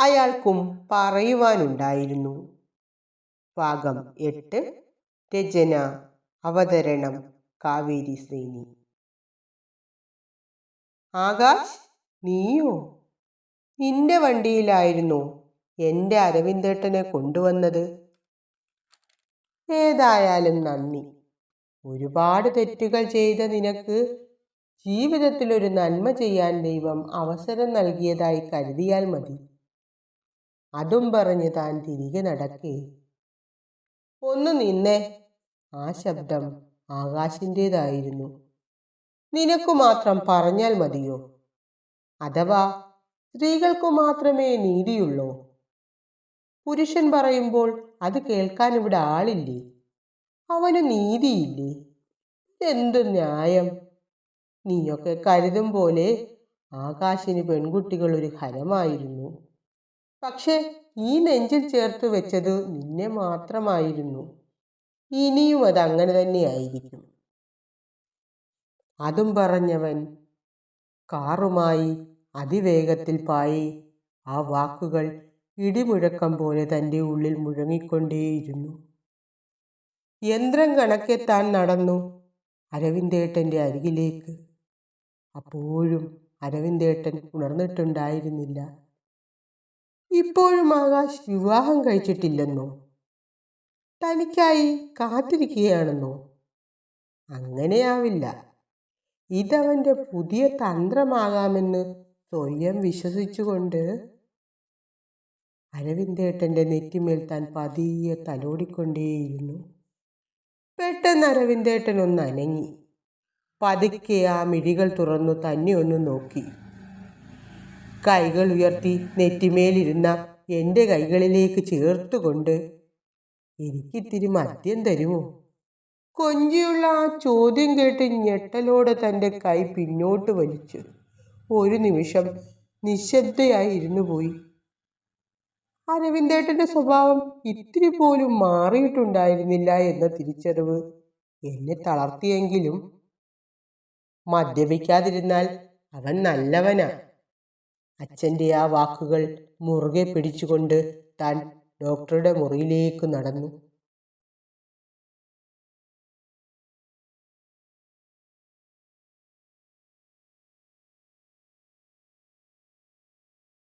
അയാൾക്കും പറയുവാനുണ്ടായിരുന്നു. ഭാഗം 8. രചന, അവതരണം കാവേരി ശ്രീനി. ആകാശ്, നീയോ? നിന്റെ വണ്ടിയിലായിരുന്നോ എൻ്റെ അരവിന്ദേട്ടനെ കൊണ്ടുവന്നത്? ഏതായാലും നന്ദി. ഒരുപാട് തെറ്റുകൾ ചെയ്ത നിനക്ക് ജീവിതത്തിലൊരു നന്മ ചെയ്യാൻ ദൈവം അവസരം നൽകിയതായി കരുതിയാൽ മതി. അതും പറഞ്ഞ് താൻ തിരികെ നടക്കേ. ഒന്ന് നിന്നേ. ആ ശബ്ദം ആകാശിൻ്റേതായിരുന്നു. നിനക്കു മാത്രം പറഞ്ഞാൽ മതിയോ? അഥവാ സ്ത്രീകൾക്കു മാത്രമേ നീതിയുള്ളോ? പുരുഷൻ പറയുമ്പോൾ അത് കേൾക്കാൻ ഇവിടെ ആളില്ലേ? അവന് നീതിയില്ലേ? എന്തു ന്യായം! നീയൊക്കെ കരുതും പോലെ ആകാശിന് പെൺകുട്ടികൾ ഒരു ഹരമായിരുന്നു. പക്ഷെ ഈ നെഞ്ചിൽ ചേർത്ത് വെച്ചത് നിന്നെ മാത്രമായിരുന്നു. ഇനിയും അതങ്ങനെ തന്നെയായിരിക്കും. അതും പറഞ്ഞവൻ കാറുമായി അതിവേഗത്തിൽ പായി. ആ വാക്കുകൾ ഇടിമുഴക്കം പോലെ തൻ്റെ ഉള്ളിൽ മുഴങ്ങിക്കൊണ്ടേയിരുന്നു. യന്ത്രം കണക്കെ താൻ നടന്നു അരവിന്ദേട്ടൻ്റെ അരികിലേക്ക്. അപ്പോഴും അരവിന്ദേട്ടൻ ഉണർന്നിട്ടുണ്ടായിരുന്നില്ല. ഇപ്പോഴും ആകാശ് വിവാഹം കഴിച്ചിട്ടില്ലെന്നോ? തനിക്കായി കാത്തിരിക്കുകയാണെന്നോ? അങ്ങനെയാവില്ല. ഇതവൻ്റെ പുതിയ തന്ത്രമാകാമെന്ന് സ്വയം വിശ്വസിച്ചുകൊണ്ട് അരവിന്ദേട്ടൻ്റെ നെറ്റിമേൽ താൻ പതിയെ തലോടിക്കൊണ്ടേയിരുന്നു. പെട്ടെന്ന് അരവിന്ദേട്ടൻ ഒന്ന് അനങ്ങി. പതുക്കെ ആ മിഴികൾ തുറന്നു തന്നെ ഒന്ന് നോക്കി. കൈകൾ ഉയർത്തി നെറ്റിമേലിരുന്ന എൻ്റെ കൈകളിലേക്ക് ചേർത്തുകൊണ്ട്, എനിക്കിത്തിരി മദ്യം തരുമോ? കൊഞ്ചിയുള്ള ആ ചോദ്യം കേട്ട് ഞെട്ടലോടെ തൻ്റെ കൈ പിന്നോട്ട് വലിച്ചു. ഒരു നിമിഷം നിശബ്ദയായി ഇരുന്നു പോയി. അരവിന്ദേട്ടൻ്റെ സ്വഭാവം ഇത്തിരി പോലും മാറിയിട്ടുണ്ടായിരുന്നില്ല എന്ന തിരിച്ചറിവ് എന്നെ തളർത്തിയെങ്കിലും മദ്യപിക്കാതിരുന്നാൽ അവൻ നല്ലവനാ. അച്ഛൻ്റെ ആ വാക്കുകൾ മുറുകെ പിടിച്ചുകൊണ്ട് താൻ ഡോക്ടറുടെ മുറിയിലേക്ക് നടന്നു.